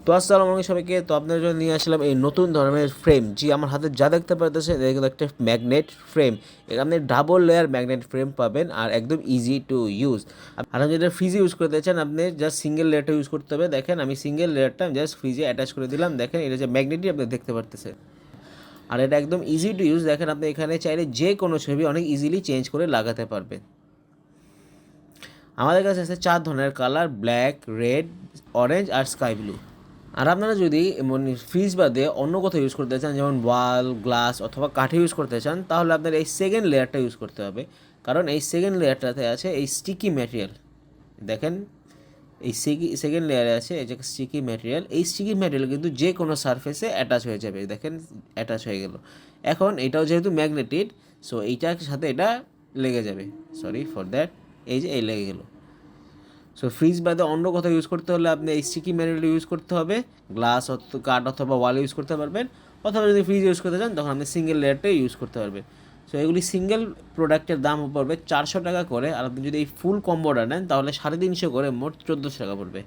তো আসসালামু আলাইকুম সবাইকে। তো আপনাদের জন্য নিয়ে আসলাম এই নতুন ধরনের ফ্রেম, জি আমার হাতে যা দেখতে পারতেছেন এটা কিন্তু একটা ম্যাগনেট ফ্রেম। এখানে ডাবল লেয়ার ম্যাগনেট ফ্রেম পাবেন আর একদম ইজি টু ইউজ। আর আপনি যেটা ফ্রিজে ইউজ করতে চান আপনি জাস্ট সিঙ্গেল লেয়ারটা ইউজ করতে হবে। দেখেন আমি সিঙ্গেল লেয়ারটা জাস্ট ফ্রিজে অ্যাটাচ করে দিলাম। দেখেন এটা যে ম্যাগনেটই আপনি দেখতে পারতেছেন, আর এটা একদম ইজি টু ইউজ। দেখেন আপনি এখানে চাইলে যে কোনো ছবি অনেক ইজিলি চেঞ্জ করে লাগাতে পারবেন। আমাদের কাছে আছে 4 ধরনের কালার: ব্ল্যাক, রেড, অরেঞ্জ আর স্কাই ব্লু। আর আপনারা যদি ফ্রিজ বাদে অন্য কোথাও ইউজ করতে চান, যেমন ওয়াল, গ্লাস অথবা কাঠে ইউজ করতে চান, তাহলে আপনার এই সেকেন্ড লেয়ারটা ইউজ করতে হবে। কারণ এই সেকেন্ড লেয়ারটাতে আছে এই স্টিকি ম্যাটেরিয়াল। দেখেন এই সেকেন্ড লেয়ারে আছে এই যে স্টিকি ম্যাটেরিয়াল। এই স্টিকি ম্যাটেরিয়াল কিন্তু যে কোনো সারফেসে অ্যাটাচ হয়ে যাবে। দেখেন অ্যাটাচ হয়ে গেল। এখন এটাও যেহেতু ম্যাগনেটিক, সো এইটার সাথে এটা লেগে যাবে। সরি ফর দ্যাট, এই যে এই লেগে গেলো। সো ফ্রিজ বাদে অন্য কোথাও ইউজ করতে হলে আপনি এই স্টিকি ম্যাটেরিয়াল ইউজ করতে হবে। গ্লাস কাঠ অথবা ওয়াল ইউজ করতে পারবেন, অথবা যদি ফ্রিজ ইউজ করতে চান তখন আপনি সিঙ্গেল লেয়ারটাই ইউজ করতে পারবেন। সো এগুলি সিঙ্গেল প্রোডাক্টের দাম পড়বে 400 টাকা করে, আর আপনি যদি এই ফুল কম্বোটা নেন তাহলে 350 করে, মোট 1400 টাকা পড়বে।